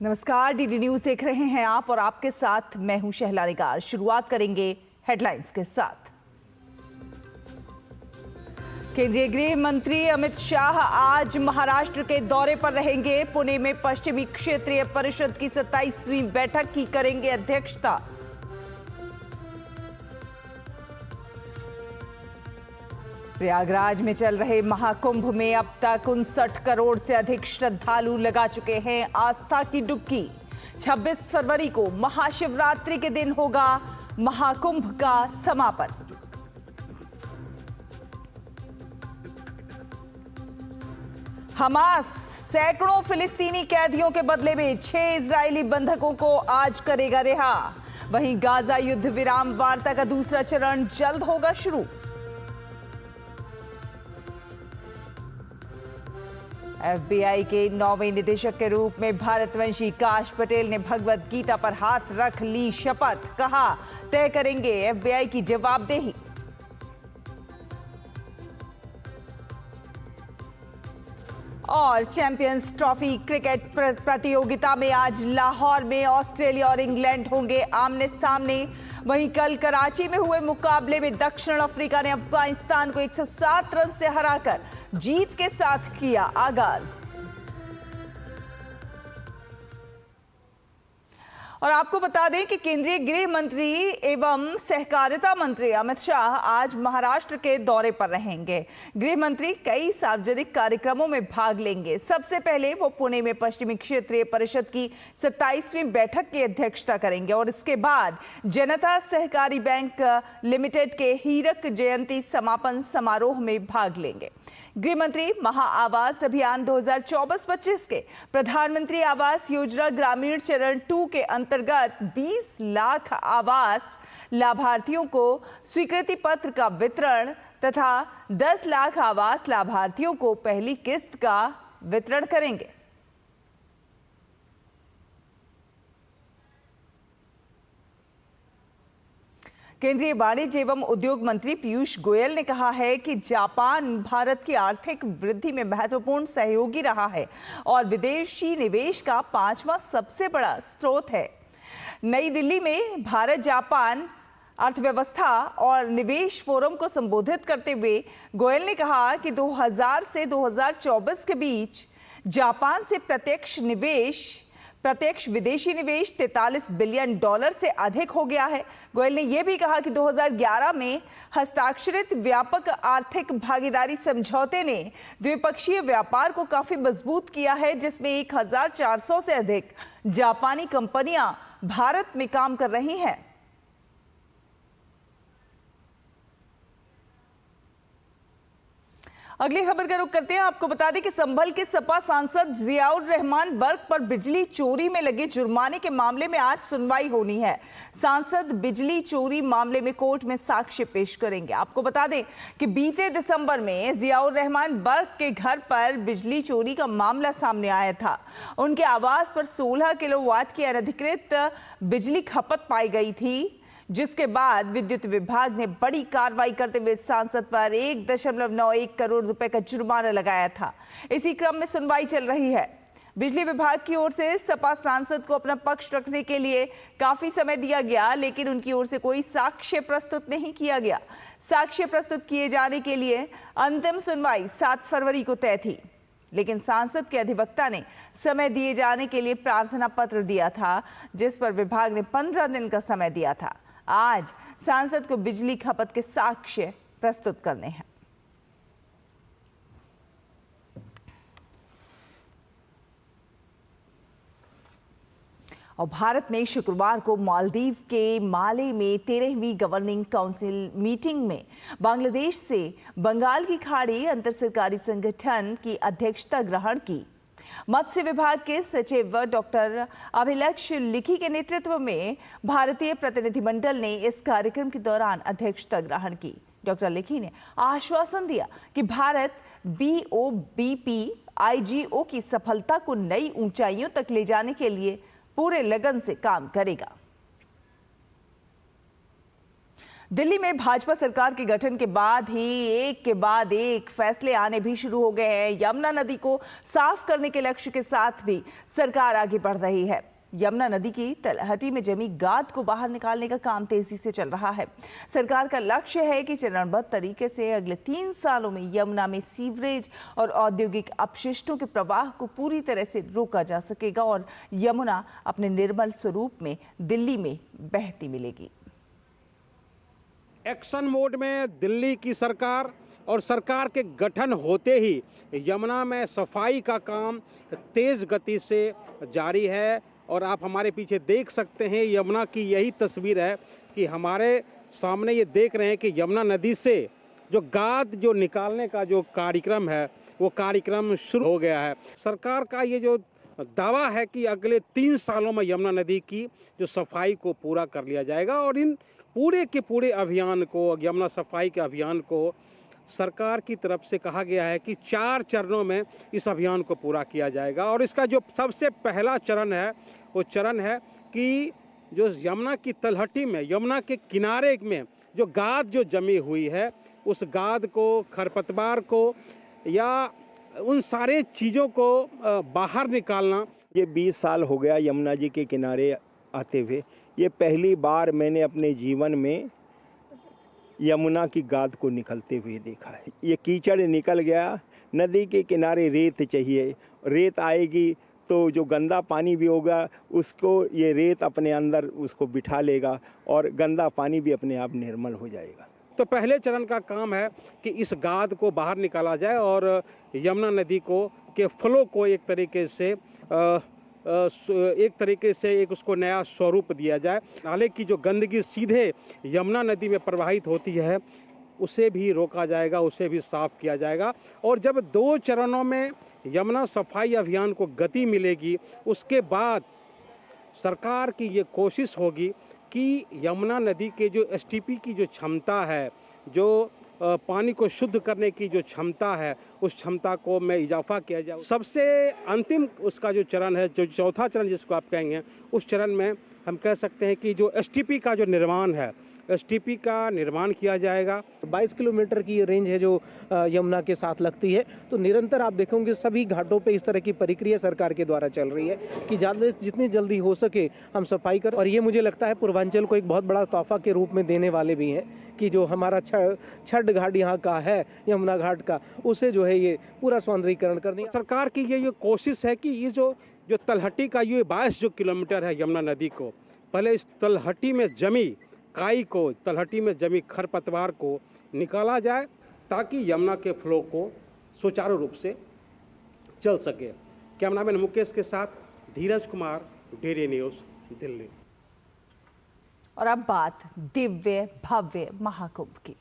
नमस्कार, DD news देख रहे हैं आप और आपके साथ मैं हूं शहला निगार। शुरुआत करेंगे हेडलाइंस के साथ। केंद्रीय गृह मंत्री अमित शाह आज महाराष्ट्र के दौरे पर रहेंगे। पुणे में पश्चिमी क्षेत्रीय परिषद की 27वीं बैठक की करेंगे अध्यक्षता। प्रयागराज में चल रहे महाकुंभ में अब तक 59 करोड़ से अधिक श्रद्धालु लगा चुके हैं आस्था की डुबकी। 26 फरवरी को महाशिवरात्रि के दिन होगा महाकुंभ का समापन। हमास सैकड़ों फिलिस्तीनी कैदियों के बदले में 6 इजरायली बंधकों को आज करेगा रिहा। वहीं गाजा युद्ध विराम वार्ता का दूसरा चरण जल्द होगा शुरू। एफबीआई के 9वें निदेशक के रूप में भारतवंशी काश पटेल ने भगवत गीता पर हाथ रख ली शपथ। कहा, तय करेंगे एफबीआई की जवाबदेही। और चैंपियंस ट्रॉफी क्रिकेट प्रतियोगिता में आज लाहौर में ऑस्ट्रेलिया और इंग्लैंड होंगे आमने सामने। वहीं कल कराची में हुए मुकाबले में दक्षिण अफ्रीका ने अफगानिस्तान को 107 रन से हराकर जीत के साथ किया आगाज। और आपको बता दें कि केंद्रीय गृह मंत्री एवं सहकारिता मंत्री अमित शाह आज महाराष्ट्र के दौरे पर रहेंगे। गृह मंत्री कई सार्वजनिक कार्यक्रमों में भाग लेंगे। सबसे पहले वो पुणे में पश्चिमी क्षेत्रीय परिषद की 27वीं बैठक की अध्यक्षता करेंगे और इसके बाद जनता सहकारी बैंक लिमिटेड के हीरक जयंती समापन समारोह में भाग लेंगे। गृह मंत्री महाआवास अभियान 2024-25 के प्रधानमंत्री आवास योजना ग्रामीण चरण 2 के अंतर्गत 20 लाख आवास लाभार्थियों को स्वीकृति पत्र का वितरण तथा 10 लाख आवास लाभार्थियों को पहली किस्त का वितरण करेंगे। केंद्रीय वाणिज्य एवं उद्योग मंत्री पीयूष गोयल ने कहा है कि जापान भारत की आर्थिक वृद्धि में महत्वपूर्ण सहयोगी रहा है और विदेशी निवेश का 5वां सबसे बड़ा स्रोत है। नई दिल्ली में भारत जापान अर्थव्यवस्था और निवेश फोरम को संबोधित करते हुए गोयल ने कहा कि 2000 से 2024 के बीच जापान से प्रत्यक्ष विदेशी निवेश $43 बिलियन से अधिक हो गया है। गोयल ने यह भी कहा कि 2011 में हस्ताक्षरित व्यापक आर्थिक भागीदारी समझौते ने द्विपक्षीय व्यापार को काफी मजबूत किया है, जिसमें 1400 से अधिक जापानी कंपनियां भारत में काम कर रही हैं। अगली खबर का रुख करते हैं। आपको बता दें कि संभल के सपा सांसद जियाउर रहमान बर्क पर बिजली चोरी में लगे जुर्माने के मामले में आज सुनवाई होनी है। सांसद बिजली चोरी मामले में कोर्ट में साक्ष्य पेश करेंगे। आपको बता दें कि बीते दिसंबर में जियाउर रहमान बर्क के घर पर बिजली चोरी का मामला सामने आया था। उनके आवास पर 16 किलोवाट की अनधिकृत बिजली खपत पाई गई थी, जिसके बाद विद्युत विभाग ने बड़ी कार्रवाई करते हुए सांसद पर 1.91 करोड़ रुपए का जुर्माना लगाया था। इसी क्रम में सुनवाई चल रही है। बिजली विभाग की ओर से सपा सांसद को अपना पक्ष रखने के लिए काफी समय दिया गया, लेकिन उनकी ओर से कोई साक्ष्य प्रस्तुत नहीं किया गया। साक्ष्य प्रस्तुत किए जाने के लिए अंतिम सुनवाई 7 फरवरी को तय थी, लेकिन सांसद के अधिवक्ता ने समय दिए जाने के लिए प्रार्थना पत्र दिया था, जिस पर विभाग ने 15 दिन का समय दिया था। आज सांसद को बिजली खपत के साक्ष्य प्रस्तुत करने हैं। और भारत ने शुक्रवार को मालदीव के माले में 13वीं गवर्निंग काउंसिल मीटिंग में बांग्लादेश से बंगाल की खाड़ी अंतर सरकारी संगठन की अध्यक्षता ग्रहण की। मत्स्य विभाग के सचिव डॉक्टर अभिलक्ष लिखी के नेतृत्व में भारतीय प्रतिनिधिमंडल ने इस कार्यक्रम के दौरान अध्यक्षता ग्रहण की। डॉक्टर लिखी ने आश्वासन दिया कि भारत BOBP IGO की सफलता को नई ऊंचाइयों तक ले जाने के लिए पूरे लगन से काम करेगा। दिल्ली में भाजपा सरकार के गठन के बाद ही एक के बाद एक फैसले आने भी शुरू हो गए हैं। यमुना नदी को साफ करने के लक्ष्य के साथ भी सरकार आगे बढ़ रही है। यमुना नदी की तलहटी में जमी गाद को बाहर निकालने का काम तेजी से चल रहा है। सरकार का लक्ष्य है कि चरणबद्ध तरीके से अगले 3 सालों में यमुना में सीवरेज और औद्योगिक अपशिष्टों के प्रवाह को पूरी तरह से रोका जा सकेगा और यमुना अपने निर्मल स्वरूप में दिल्ली में बहती मिलेगी। एक्शन मोड में दिल्ली की सरकार और सरकार के गठन होते ही यमुना में सफाई का काम तेज गति से जारी है। और आप हमारे पीछे देख सकते हैं यमुना की यही तस्वीर है कि हमारे सामने ये देख रहे हैं कि यमुना नदी से जो गाद जो निकालने का जो कार्यक्रम है वो कार्यक्रम शुरू हो गया है। सरकार का ये जो दावा है कि अगले 3 सालों में यमुना नदी की जो सफाई को पूरा कर लिया जाएगा और इन पूरे के पूरे अभियान को, यमुना सफाई के अभियान को सरकार की तरफ से कहा गया है कि 4 चरणों में इस अभियान को पूरा किया जाएगा। और इसका जो सबसे पहला चरण है वो चरण है कि जो यमुना की तलहटी में, यमुना के किनारे में जो गाद जो जमी हुई है उस गाद को, खरपतवार को या उन सारे चीज़ों को बाहर निकालना। ये 20 साल हो गया यमुना जी के किनारे आते हुए। ये पहली बार मैंने अपने जीवन में यमुना की गाद को निकलते हुए देखा है। ये कीचड़ निकल गया, नदी के किनारे रेत चाहिए, रेत आएगी तो जो गंदा पानी भी होगा उसको ये रेत अपने अंदर उसको बिठा लेगा और गंदा पानी भी अपने आप निर्मल हो जाएगा। तो पहले चरण का काम है कि इस गाद को बाहर निकाला जाए और यमुना नदी को के फ्लो को एक तरीके से एक उसको नया स्वरूप दिया जाए। नाले की जो गंदगी सीधे यमुना नदी में प्रवाहित होती है उसे भी रोका जाएगा, उसे भी साफ किया जाएगा। और जब 2 चरणों में यमुना सफाई अभियान को गति मिलेगी उसके बाद सरकार की ये कोशिश होगी कि यमुना नदी के जो एसटीपी की जो क्षमता है, जो पानी को शुद्ध करने की जो क्षमता है, उस क्षमता को में इजाफा किया जाए। सबसे अंतिम उसका जो चरण है, जो चौथा चरण जिसको आप कहेंगे, उस चरण में हम कह सकते हैं कि जो एसटीपी का जो निर्माण है, एसटीपी का निर्माण किया जाएगा। 22 किलोमीटर की ये रेंज है जो यमुना के साथ लगती है। तो निरंतर आप देखोगे सभी घाटों पे इस तरह की प्रक्रिया सरकार के द्वारा चल रही है कि जितनी जल्दी हो सके हम सफाई कर। और ये मुझे लगता है पूर्वांचल को एक बहुत बड़ा तोहफा के रूप में देने वाले भी हैं कि जो हमारा छठ घाट यहाँ का है यमुना घाट का, उसे जो है ये पूरा सौंदर्यीकरण कर दें। सरकार की ये कोशिश है कि ये जो तलहटी का ये 22 जो किलोमीटर है यमुना नदी को, पहले इस तलहटी में जमी काई को, तलहटी में जमी खरपतवार को निकाला जाए ताकि यमुना के फ्लो को सुचारू रूप से चल सके। कैमरामैन मुकेश के साथ धीरज कुमार, डेरी न्यूज़, दिल्ली। और अब बात दिव्य भव्य महाकुंभ की।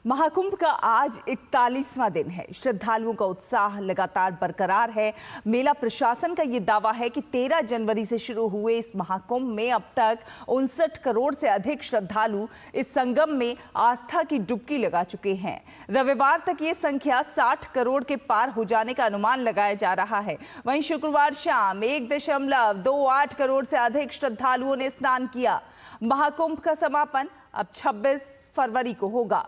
महाकुंभ का आज 41वां दिन है। श्रद्धालुओं का उत्साह लगातार बरकरार है। मेला प्रशासन का ये दावा है कि 13 जनवरी से शुरू हुए इस महाकुंभ में अब तक 59 करोड़ से अधिक श्रद्धालु इस संगम में आस्था की डुबकी लगा चुके हैं। रविवार तक ये संख्या 60 करोड़ के पार हो जाने का अनुमान लगाया जा रहा है। वहीं शुक्रवार शाम 1.28 करोड़ से अधिक श्रद्धालुओं ने स्नान किया। महाकुंभ का समापन अब 26 फरवरी को होगा।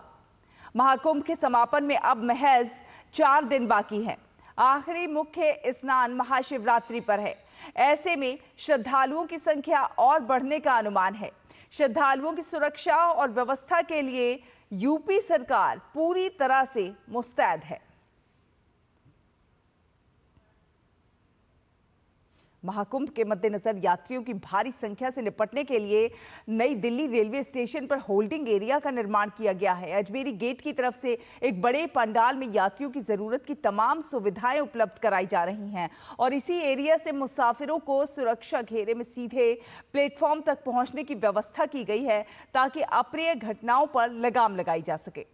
महाकुंभ के समापन में अब महज 4 दिन बाकी हैं। आखिरी मुख्य स्नान महाशिवरात्रि पर है। ऐसे में श्रद्धालुओं की संख्या और बढ़ने का अनुमान है। श्रद्धालुओं की सुरक्षा और व्यवस्था के लिए यूपी सरकार पूरी तरह से मुस्तैद है। महाकुंभ के मद्देनजर यात्रियों की भारी संख्या से निपटने के लिए नई दिल्ली रेलवे स्टेशन पर होल्डिंग एरिया का निर्माण किया गया है। अजमेरी गेट की तरफ से एक बड़े पंडाल में यात्रियों की जरूरत की तमाम सुविधाएं उपलब्ध कराई जा रही हैं और इसी एरिया से मुसाफिरों को सुरक्षा घेरे में सीधे प्लेटफॉर्म तक पहुंचने की व्यवस्था की गई है ताकि अप्रिय घटनाओं पर लगाम लगाई जा सके।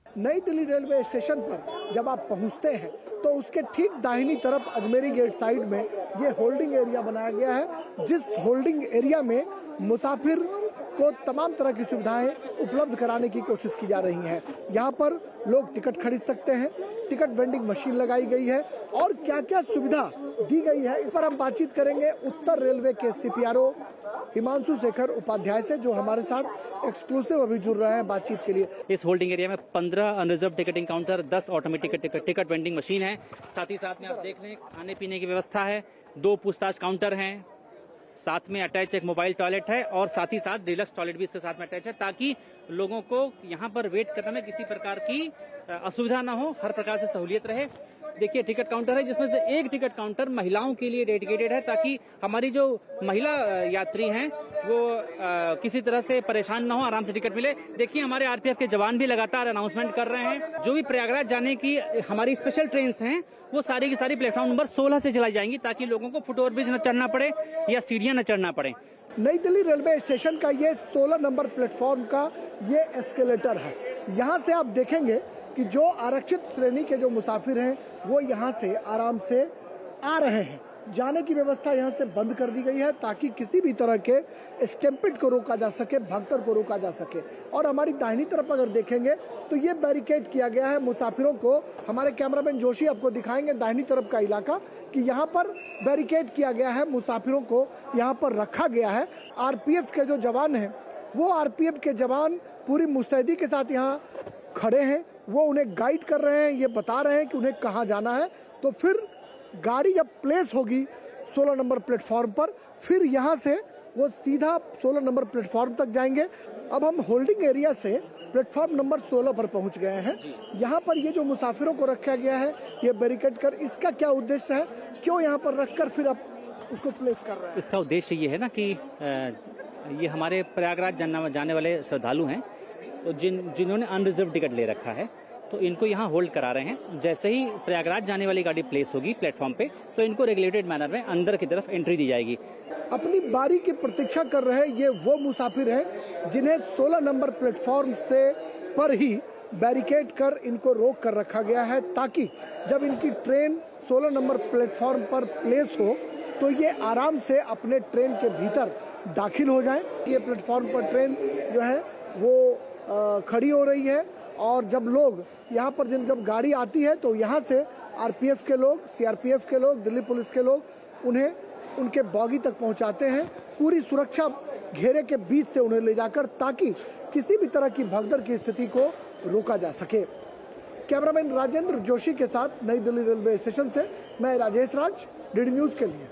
नई दिल्ली रेलवे स्टेशन पर जब आप पहुंचते हैं तो उसके ठीक दाहिनी तरफ अजमेरी गेट साइड में ये होल्डिंग एरिया बनाया गया है, जिस होल्डिंग एरिया में मुसाफिर को तमाम तरह की सुविधाएं उपलब्ध कराने की कोशिश की जा रही है। यहाँ पर लोग टिकट खरीद सकते हैं, टिकट वेंडिंग मशीन लगाई गई है और क्या क्या सुविधा दी गई है, इस पर हम बातचीत करेंगे उत्तर रेलवे के CPRO हिमांशु शेखर उपाध्याय से, जो हमारे साथ एक्सक्लूसिव अभी जुड़ रहे हैं बातचीत के लिए। इस होल्डिंग एरिया में 15 unreserve ticketing counter, 10 automatic ticket vending machine है। साथ ही साथ में आप देख लें खाने पीने की व्यवस्था है, 2 पूछताछ काउंटर हैं, साथ में अटैच एक मोबाइल टॉयलेट है और साथ ही साथ डिलक्स टॉयलेट भी इसके साथ में अटैच है, ताकि लोगों को यहाँ पर वेट करने में किसी प्रकार की असुविधा ना हो, हर प्रकार से सहूलियत रहे। देखिए टिकट काउंटर है जिसमें से एक टिकट काउंटर महिलाओं के लिए डेडिकेटेड है, ताकि हमारी जो महिला यात्री हैं वो किसी तरह से परेशान ना हो, आराम से टिकट मिले। देखिए हमारे RPF के जवान भी लगातार अनाउंसमेंट कर रहे हैं। जो भी प्रयागराज जाने की हमारी स्पेशल ट्रेन हैं वो सारी की सारी प्लेटफॉर्म नंबर 16 से चलाई जाएंगी, ताकि लोगों को फुट ओवरब्रिज न चढ़ना पड़े या सीढ़ियां न चढ़ना पड़े। नई दिल्ली रेलवे स्टेशन का ये 16 नंबर प्लेटफॉर्म का ये एस्केलेटर है। यहाँ से आप देखेंगे कि जो आरक्षित श्रेणी के जो मुसाफिर हैं वो यहाँ से आराम से आ रहे हैं। जाने की व्यवस्था यहाँ से बंद कर दी गई है ताकि किसी भी तरह के स्टैम्पिड को रोका जा सके, भगदड़ को रोका जा सके। और हमारी दाहिनी तरफ अगर देखेंगे तो ये बैरिकेड किया गया है मुसाफिरों को। हमारे कैमरामैन जोशी आपको दिखाएंगे दाहिनी तरफ का इलाका कि यहाँ पर बैरिकेड किया गया है, मुसाफिरों को यहाँ पर रखा गया है। RPF के जो जवान हैं वो RPF के जवान पूरी मुस्तैदी के साथ यहाँ खड़े हैं, वो उन्हें गाइड कर रहे हैं, ये बता रहे हैं कि उन्हें कहाँ जाना है। तो फिर गाड़ी जब प्लेस होगी 16 नंबर प्लेटफॉर्म पर, फिर यहाँ से वो सीधा 16 नंबर प्लेटफॉर्म तक जाएंगे। अब हम होल्डिंग एरिया से प्लेटफॉर्म नंबर 16 पर पहुँच गए हैं। यहाँ पर ये जो मुसाफिरों को रखा गया है ये बैरिकेड कर, इसका क्या उद्देश्य है, क्यों यहाँ पर रखकर फिर अब उसको प्लेस कर रहे हैं? इसका उद्देश्य ये है ना कि ये हमारे प्रयागराज जाने वाले श्रद्धालु हैं, तो जिन्होंने अनरिजर्व टिकट ले रखा है तो इनको यहाँ होल्ड करा रहे हैं। जैसे ही प्रयागराज जाने वाली गाड़ी प्लेस होगी प्लेटफॉर्म पे तो इनको रेगुलेटेड मैनर में अंदर की तरफ एंट्री दी जाएगी। अपनी बारी की प्रतीक्षा कर रहे ये वो मुसाफिर हैं जिन्हें 16 नंबर प्लेटफॉर्म से पर ही बैरिकेड कर इनको रोक कर रखा गया है, ताकि जब इनकी ट्रेन 16 नंबर प्लेटफॉर्म पर प्लेस हो तो ये आराम से अपने ट्रेन के भीतर दाखिल हो जाएं। ये प्लेटफॉर्म पर ट्रेन जो है वो खड़ी हो रही है और जब लोग यहाँ पर जब गाड़ी आती है तो यहाँ से RPF के लोग, CRPF के लोग, दिल्ली पुलिस के लोग उन्हें उनके बॉगी तक पहुँचाते हैं, पूरी सुरक्षा घेरे के बीच से उन्हें ले जाकर, ताकि किसी भी तरह की भगदड़ की स्थिति को रोका जा सके। कैमरामैन राजेंद्र जोशी के साथ नई दिल्ली रेलवे स्टेशन से मैं राजेश राज, DD न्यूज़ के लिए।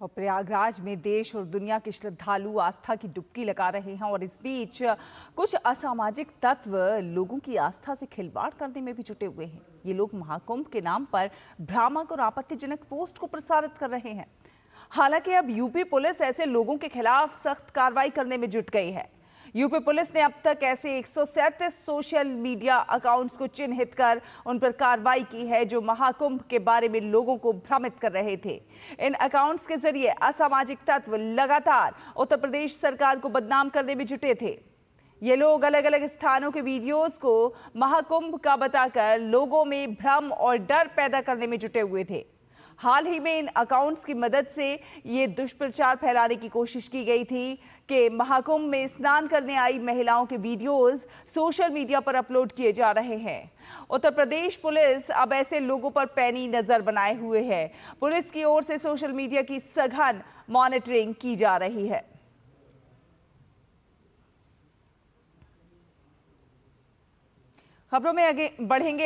और प्रयागराज में देश और दुनिया के श्रद्धालु आस्था की डुबकी लगा रहे हैं और इस बीच कुछ असामाजिक तत्व लोगों की आस्था से खिलवाड़ करने में भी जुटे हुए हैं। ये लोग महाकुंभ के नाम पर भ्रामक और आपत्तिजनक पोस्ट को प्रसारित कर रहे हैं। हालांकि अब यूपी पुलिस ऐसे लोगों के खिलाफ सख्त कार्रवाई करने में जुट गई है। यूपी पुलिस ने अब तक ऐसे 137 सोशल मीडिया अकाउंट्स को चिन्हित कर उन पर कार्रवाई की है जो महाकुंभ के बारे में लोगों को भ्रमित कर रहे थे। इन अकाउंट्स के जरिए असामाजिक तत्व लगातार उत्तर प्रदेश सरकार को बदनाम करने में जुटे थे। ये लोग अलग अलग स्थानों के वीडियोस को महाकुंभ का बताकर लोगों में भ्रम और डर पैदा करने में जुटे हुए थे। हाल ही में इन अकाउंट्स की मदद से ये दुष्प्रचार फैलाने की कोशिश की गई थी कि महाकुंभ में स्नान करने आई महिलाओं के वीडियोस सोशल मीडिया पर अपलोड किए जा रहे हैं। उत्तर प्रदेश पुलिस अब ऐसे लोगों पर पैनी नजर बनाए हुए है। पुलिस की ओर से सोशल मीडिया की सघन मॉनिटरिंग की जा रही है। खबरों में आगे बढ़ेंगे।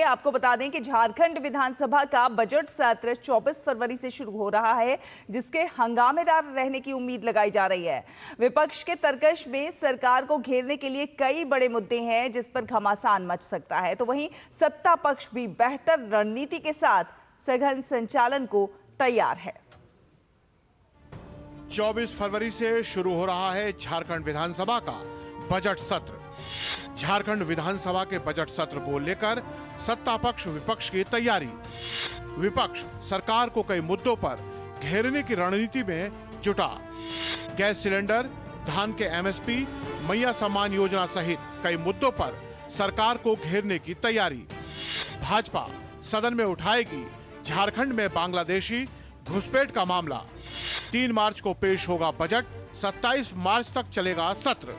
आपको बता दें कि झारखंड विधानसभा का बजट सत्र 24 फरवरी से शुरू हो रहा है, जिसके हंगामेदार रहने की उम्मीद लगाई जा रही है। विपक्ष के तर्कश में सरकार को घेरने के लिए कई बड़े मुद्दे हैं जिस पर घमासान मच सकता है, तो वहीं सत्ता पक्ष भी बेहतर रणनीति के साथ सघन संचालन को तैयार है। 24 फरवरी से शुरू हो रहा है झारखंड विधानसभा का बजट सत्र। झारखंड विधानसभा के बजट सत्र को लेकर सत्ता पक्ष विपक्ष की तैयारी। विपक्ष सरकार को कई मुद्दों पर घेरने की रणनीति में जुटा। गैस सिलेंडर, धान के MSP, मैया सम्मान योजना सहित कई मुद्दों पर सरकार को घेरने की तैयारी। भाजपा सदन में उठाएगी झारखंड में बांग्लादेशी घुसपैठ का मामला। 3 मार्च को पेश होगा बजट, 27 मार्च तक चलेगा सत्र।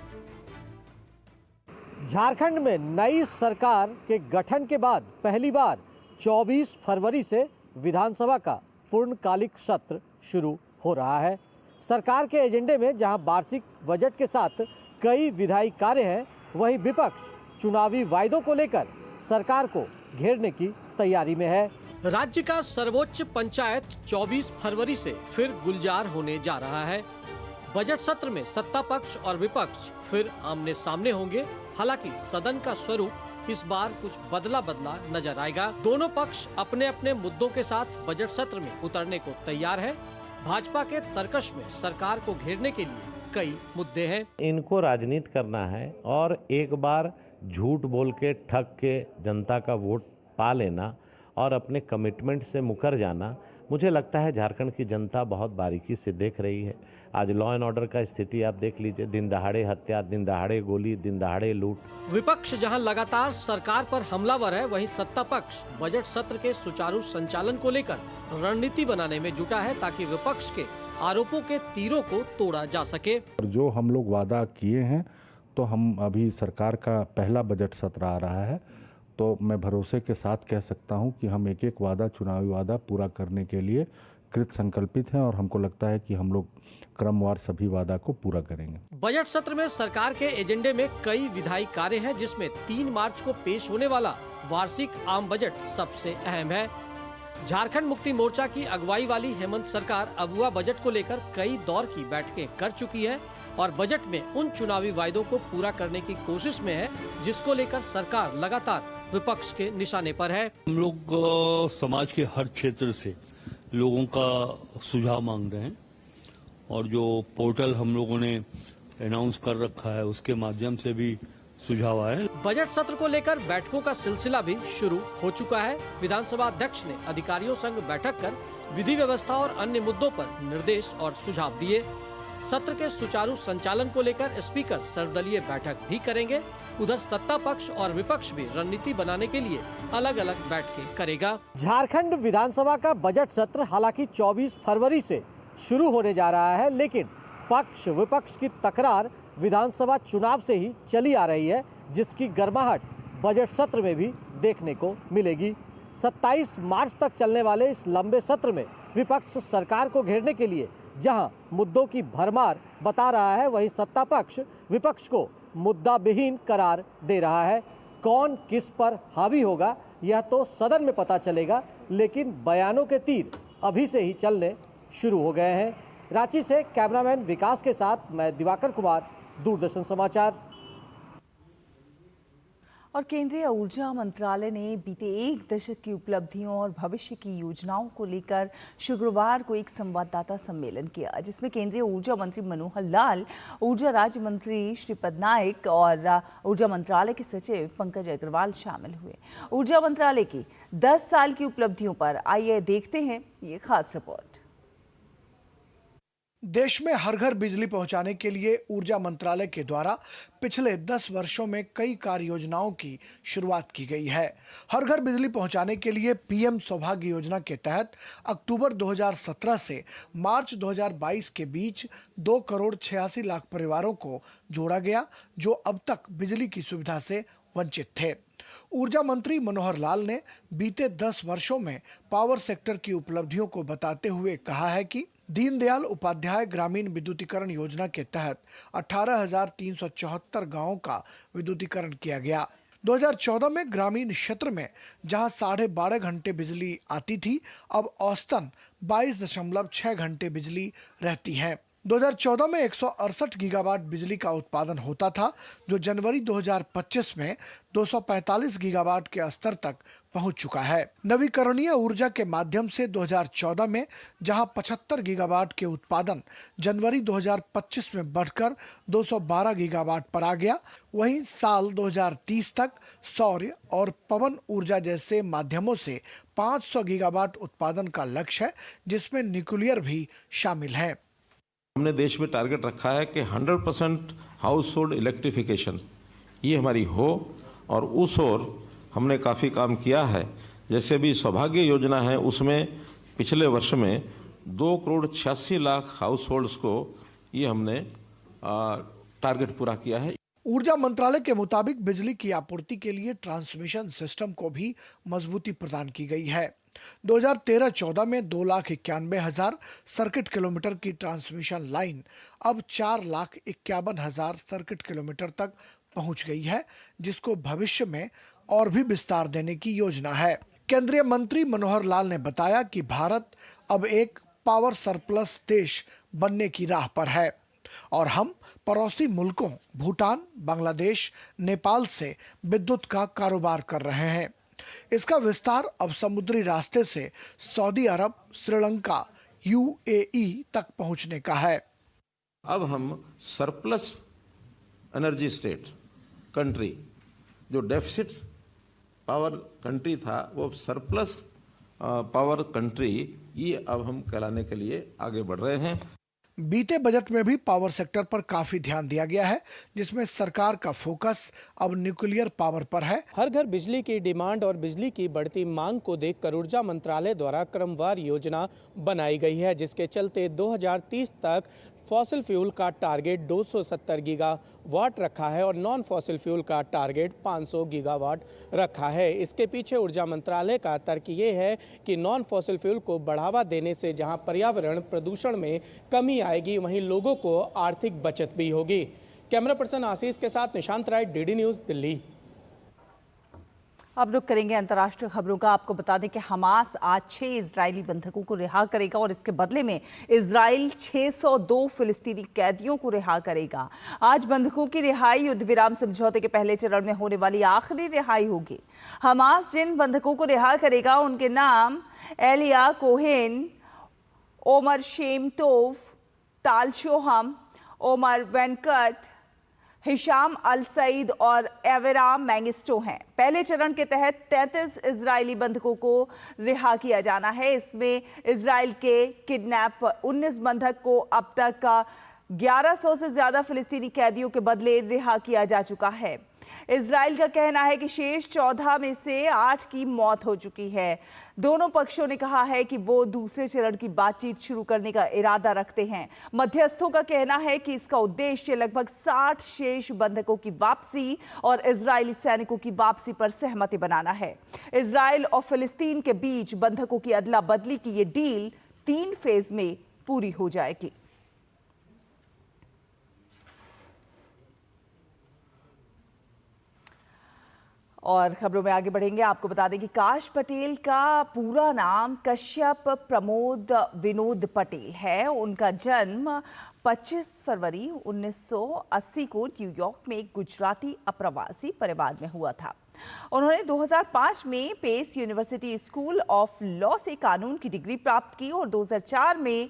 झारखंड में नई सरकार के गठन के बाद पहली बार 24 फरवरी से विधानसभा का पूर्णकालिक सत्र शुरू हो रहा है। सरकार के एजेंडे में जहां वार्षिक बजट के साथ कई विधायी कार्य हैं, वहीं विपक्ष चुनावी वायदों को लेकर सरकार को घेरने की तैयारी में है। राज्य का सर्वोच्च पंचायत 24 फरवरी से फिर गुलजार होने जा रहा है। बजट सत्र में सत्ता पक्ष और विपक्ष फिर आमने सामने होंगे। हालांकि सदन का स्वरूप इस बार कुछ बदला नजर आएगा। दोनों पक्ष अपने अपने मुद्दों के साथ बजट सत्र में उतरने को तैयार है। भाजपा के तर्कश में सरकार को घेरने के लिए कई मुद्दे हैं। इनको राजनीति करना है और एक बार झूठ बोल के ठग के जनता का वोट पा लेना और अपने कमिटमेंट से मुकर जाना, मुझे लगता है झारखंड की जनता बहुत बारीकी से देख रही है। आज लॉ एंड ऑर्डर का स्थिति आप देख लीजिए, दिन दहाड़े हत्या, दिन दहाड़े गोली, दिन दहाड़े लूट। विपक्ष जहां लगातार सरकार पर हमलावर है, वहीं सत्ता पक्ष बजट सत्र के सुचारू संचालन को लेकर रणनीति बनाने में जुटा है ताकि विपक्ष के आरोपों के तीरों को तोड़ा जा सके। जो हम लोग वादा किए हैं, तो हम अभी सरकार का पहला बजट सत्र आ रहा है, तो मैं भरोसे के साथ कह सकता हूं कि हम एक एक वादा, चुनावी वादा पूरा करने के लिए कृत संकल्पित हैं और हमको लगता है कि हम लोग क्रमवार सभी वादा को पूरा करेंगे। बजट सत्र में सरकार के एजेंडे में कई विधायी कार्य हैं, जिसमें 3 मार्च को पेश होने वाला वार्षिक आम बजट सबसे अहम है। झारखंड मुक्ति मोर्चा की अगुवाई वाली हेमंत सरकार अबुआ बजट को लेकर कई दौर की बैठकें कर चुकी है और बजट में उन चुनावी वायदों को पूरा करने की कोशिश में है, जिसको लेकर सरकार लगातार विपक्ष के निशाने पर है। हम लोग समाज के हर क्षेत्र से लोगों का सुझाव मांग रहे हैं और जो पोर्टल हम लोगों ने अनाउंस कर रखा है उसके माध्यम से भी सुझाव आए। बजट सत्र को लेकर बैठकों का सिलसिला भी शुरू हो चुका है। विधानसभा अध्यक्ष ने अधिकारियों संग बैठक कर विधि व्यवस्था और अन्य मुद्दों पर निर्देश और सुझाव दिए। सत्र के सुचारू संचालन को लेकर स्पीकर सर्वदलीय बैठक भी करेंगे। उधर सत्ता पक्ष और विपक्ष भी रणनीति बनाने के लिए अलग अलग बैठकें करेगा। झारखंड विधानसभा का बजट सत्र हालांकि 24 फरवरी से शुरू होने जा रहा है, लेकिन पक्ष विपक्ष की तकरार विधानसभा चुनाव से ही चली आ रही है, जिसकी गर्माहट बजट सत्र में भी देखने को मिलेगी। 27 मार्च तक चलने वाले इस लंबे सत्र में विपक्ष सरकार को घेरने के लिए जहां मुद्दों की भरमार बता रहा है, वहीं सत्ता पक्ष विपक्ष को मुद्दा विहीन करार दे रहा है। कौन किस पर हावी होगा यह तो सदन में पता चलेगा, लेकिन बयानों के तीर अभी से ही चलने शुरू हो गए हैं। रांची से कैमरामैन विकास के साथ मैं दिवाकर कुमार, दूरदर्शन समाचार। और केंद्रीय ऊर्जा मंत्रालय ने बीते 1 दशक की उपलब्धियों और भविष्य की योजनाओं को लेकर शुक्रवार को एक संवाददाता सम्मेलन किया, जिसमें केंद्रीय ऊर्जा मंत्री मनोहर लाल, ऊर्जा राज्य मंत्री श्रीपद नाइक और ऊर्जा मंत्रालय के सचिव पंकज अग्रवाल शामिल हुए। ऊर्जा मंत्रालय की 10 साल की उपलब्धियों पर आइए देखते हैं ये खास रिपोर्ट। देश में हर घर बिजली पहुंचाने के लिए ऊर्जा मंत्रालय के द्वारा पिछले 10 वर्षों में कई कार्य योजनाओं की शुरुआत की गई है। हर घर बिजली पहुंचाने के लिए पीएम सौभाग्य योजना के तहत अक्टूबर 2017 से मार्च 2022 के बीच 2 करोड़ 86 लाख परिवारों को जोड़ा गया, जो अब तक बिजली की सुविधा से वंचित थे। ऊर्जा मंत्री मनोहर लाल ने बीते 10 वर्षों में पावर सेक्टर की उपलब्धियों को बताते हुए कहा है कि दीनदयाल उपाध्याय ग्रामीण विद्युतीकरण योजना के तहत 18,374 गांवों का विद्युतीकरण किया गया। 2014 में ग्रामीण क्षेत्र में जहां 12.5 घंटे बिजली आती थी, अब औसतन 22.6 घंटे बिजली रहती है। 2014 में 168 गीगावाट बिजली का उत्पादन होता था, जो जनवरी 2025 में 245 गीगावाट के स्तर तक पहुंच चुका है। नवीकरणीय ऊर्जा के माध्यम से 2014 में जहां 75 गीगावाट के उत्पादन जनवरी 2025 में बढ़कर 212 गीगावाट पर आ गया, वहीं साल 2030 तक सौर और पवन ऊर्जा जैसे माध्यमों से 500 गीगावाट उत्पादन का लक्ष्य है, जिसमें न्यूक्लियर भी शामिल है। हमने देश में टारगेट रखा है कि 100% हाउस होल्ड इलेक्ट्रिफिकेशन ये हमारी हो, और उस ओर हमने काफ़ी काम किया है। जैसे भी सौभाग्य योजना है, उसमें पिछले वर्ष में 2 करोड़ 86 लाख हाउस होल्ड्स को ये हमने टारगेट पूरा किया है। ऊर्जा मंत्रालय के मुताबिक बिजली की आपूर्ति के लिए ट्रांसमिशन सिस्टम को भी मजबूती प्रदान की गई है। 2013-14 में 2,91,000 सर्किट किलोमीटर की ट्रांसमिशन लाइन अब 4,51,000 सर्किट किलोमीटर तक पहुंच गई है, जिसको भविष्य में और भी विस्तार देने की योजना है। केंद्रीय मंत्री मनोहर लाल ने बताया कि भारत अब एक पावर सरप्लस देश बनने की राह पर है और हम पड़ोसी मुल्कों भूटान, बांग्लादेश, नेपाल से विद्युत का कारोबार कर रहे हैं। इसका विस्तार अब समुद्री रास्ते से सऊदी अरब, श्रीलंका, UAE तक पहुंचने का है। अब हम सरप्लस एनर्जी स्टेट कंट्री, जो डेफिसिट पावर कंट्री था, वो सरप्लस पावर कंट्री, ये अब हम कहलाने के लिए आगे बढ़ रहे हैं। बीते बजट में भी पावर सेक्टर पर काफी ध्यान दिया गया है, जिसमें सरकार का फोकस अब न्यूक्लियर पावर पर है। हर घर बिजली की डिमांड और बिजली की बढ़ती मांग को देखकर ऊर्जा मंत्रालय द्वारा क्रमवार योजना बनाई गई है, जिसके चलते 2030 तक फॉसिल फ्यूल का टारगेट 270 गीगावाट रखा है और नॉन फॉसिल फ्यूल का टारगेट 500 गीगावाट रखा है। इसके पीछे ऊर्जा मंत्रालय का तर्क ये है कि नॉन फॉसिल फ्यूल को बढ़ावा देने से जहां पर्यावरण प्रदूषण में कमी आएगी, वहीं लोगों को आर्थिक बचत भी होगी। कैमरा पर्सन आशीष के साथ निशांत राय, DD न्यूज़, दिल्ली। अब रुक करेंगे अंतर्राष्ट्रीय खबरों का। आपको बता दें कि हमास आज 6 इजरायली बंधकों को रिहा करेगा और इसके बदले में इजराइल 602 फिलिस्तीनी कैदियों को रिहा करेगा। आज बंधकों की रिहाई युद्ध विराम समझौते के पहले चरण में होने वाली आखिरी रिहाई होगी। हमास जिन बंधकों को रिहा करेगा उनके नाम एलिया कोहेन, ओमर शेमतोव, ताल शोहम, ओमर वेंकट, हिशाम अल सईद और एवेरा मैंगिस्टो हैं। पहले चरण के तहत 33 इजरायली बंधकों को रिहा किया जाना है। इसमें इजराइल के किडनैप 19 बंधक को अब तक 1100 से ज्यादा फिलिस्तीनी कैदियों के बदले रिहा किया जा चुका है। इजराइल का कहना है कि शेष 14 में से 8 की मौत हो चुकी है। दोनों पक्षों ने कहा है कि वो दूसरे चरण की बातचीत शुरू करने का इरादा रखते हैं। मध्यस्थों का कहना है कि इसका उद्देश्य लगभग 60 शेष बंधकों की वापसी और इजरायली सैनिकों की वापसी पर सहमति बनाना है। इजराइल और फिलिस्तीन के बीच बंधकों की अदला बदली की ये डील 3 फेज में पूरी हो जाएगी। और खबरों में आगे बढ़ेंगे। आपको बता दें कि काश पटेल का पूरा नाम कश्यप प्रमोद विनोद पटेल है। उनका जन्म 25 फरवरी 1980 को न्यूयॉर्क में एक गुजराती अप्रवासी परिवार में हुआ था। उन्होंने 2005 में Pace University School of Law से कानून की डिग्री प्राप्त की और 2004 में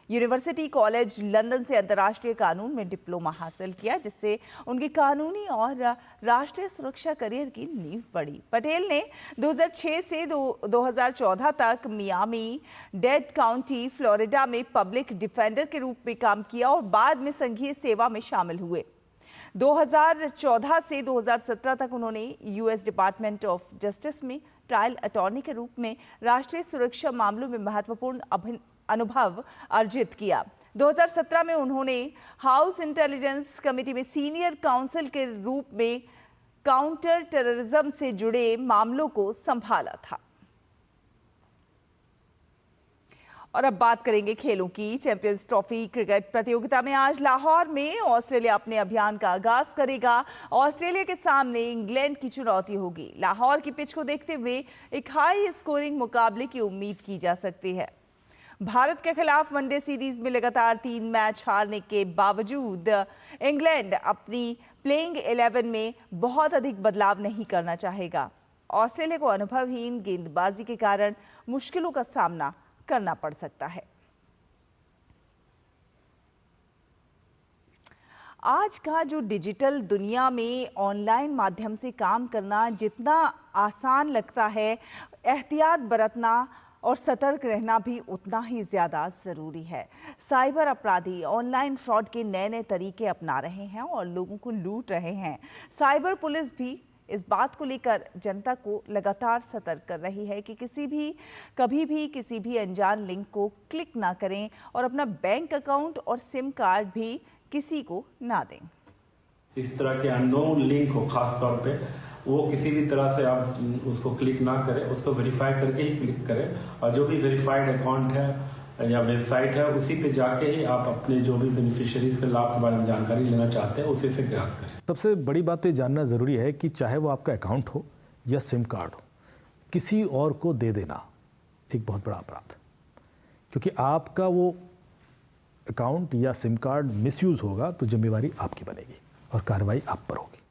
यूनिवर्सिटी कॉलेज लंदन से अंतर्राष्ट्रीय कानून में डिप्लोमा हासिल किया, जिससे उनकी कानूनी और राष्ट्रीय सुरक्षा करियर की नींव पड़ी। पटेल ने 2006 से 2014 तक मियामी डेड काउंटी फ्लोरिडा में पब्लिक डिफेंडर के रूप में काम किया और बाद में संघीय सेवा में शामिल हुए। 2014 से 2017 तक उन्होंने यूएस डिपार्टमेंट ऑफ जस्टिस में ट्रायल अटॉर्नी के रूप में राष्ट्रीय सुरक्षा मामलों में महत्वपूर्ण अनुभव अर्जित किया। 2017 में उन्होंने हाउस इंटेलिजेंस कमेटी में सीनियर काउंसिल के रूप में काउंटर टेररिज्म से जुड़े मामलों को संभाला था। और अब बात करेंगे खेलों की। चैंपियंस ट्रॉफी क्रिकेट प्रतियोगिता में आज लाहौर में ऑस्ट्रेलिया अपने अभियान का आगाज करेगा। ऑस्ट्रेलिया के सामने इंग्लैंड की चुनौती होगी। लाहौर की पिच को देखते हुए एक हाई स्कोरिंग मुकाबले की उम्मीद की जा सकती है। भारत के खिलाफ वनडे सीरीज में लगातार 3 मैच हारने के बावजूद इंग्लैंड अपनी प्लेइंग 11 में बहुत अधिक बदलाव नहीं करना चाहेगा। ऑस्ट्रेलिया को अनुभवहीन गेंदबाजी के कारण मुश्किलों का सामना करना पड़ सकता है। आज का जो डिजिटल दुनिया में ऑनलाइन माध्यम से काम करना जितना आसान लगता है, एहतियात बरतना और सतर्क रहना भी उतना ही ज़्यादा ज़रूरी है। साइबर अपराधी ऑनलाइन फ्रॉड के नए नए तरीके अपना रहे हैं और लोगों को लूट रहे हैं। साइबर पुलिस भी इस बात को लेकर जनता को लगातार सतर्क कर रही है कि कभी भी किसी भी अनजान लिंक को क्लिक ना करें और अपना बैंक अकाउंट और सिम कार्ड भी किसी को ना दें। इस तरह के अननोन लिंक हो, खास तौर पे वो किसी भी तरह से आप उसको क्लिक ना करें, उसको वेरीफाई करके ही क्लिक करें और जो भी वेरीफाइड अकाउंट है या वेबसाइट है उसी पे जाके ही आप अपने जो भी बेनिफिशियरीज के लाभ के बारे में जानकारी लेना चाहते हैं उसी से ग्राहक करें। सबसे बड़ी बात तो ये जानना ज़रूरी है कि चाहे वो आपका अकाउंट हो या सिम कार्ड हो, किसी और को दे देना एक बहुत बड़ा अपराध है, क्योंकि आपका वो अकाउंट या सिम कार्ड मिसयूज़ होगा तो जिम्मेवारी आपकी बनेगी और कार्रवाई आप पर होगी।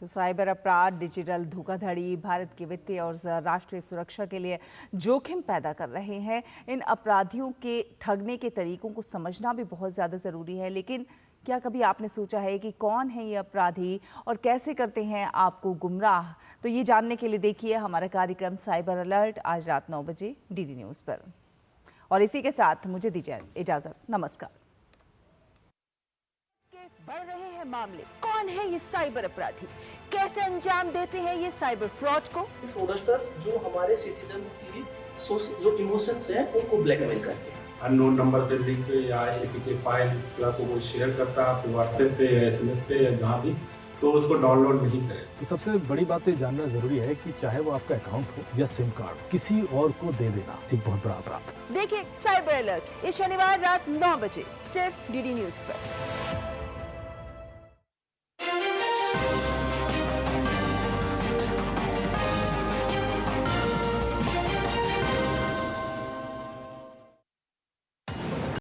तो साइबर अपराध, डिजिटल धोखाधड़ी भारत की वित्तीय और राष्ट्रीय सुरक्षा के लिए जोखिम पैदा कर रहे हैं। इन अपराधियों के ठगने के तरीकों को समझना भी बहुत ज़्यादा ज़रूरी है। लेकिन क्या कभी आपने सोचा है कि कौन है ये अपराधी और कैसे करते हैं आपको गुमराह? तो ये जानने के लिए देखिए हमारा कार्यक्रम साइबर अलर्ट आज रात 9 बजे DD न्यूज़ पर। और इसी के साथ मुझे दीजिए इजाज़त। नमस्कार। बढ़ रहे हैं मामले, कौन है ये साइबर अपराधी, कैसे अंजाम देते हैं ये साइबर फ्रॉड को? फ्रॉडस्टर्स जो हमारे सिटीजन्स की जो इमोशंस हैं उनको ब्लैकमेल करते हैं। अननोन नंबर से लिंक या एपीके फाइल इस तरह को कोई शेयर करता है आपको व्हाट्सएप पे या SMS पे या जहाँ भी, तो उसको डाउनलोड नहीं करें। तो सबसे बड़ी बात तो ये जानना ज़रूरी है कि चाहे वो आपका अकाउंट हो या सिम कार्ड, किसी और को दे देना एक बहुत बड़ा अपराध है। देखिए साइबर अलर्ट इस शनिवार रात 9 बजे सिर्फ DD न्यूज़ पर।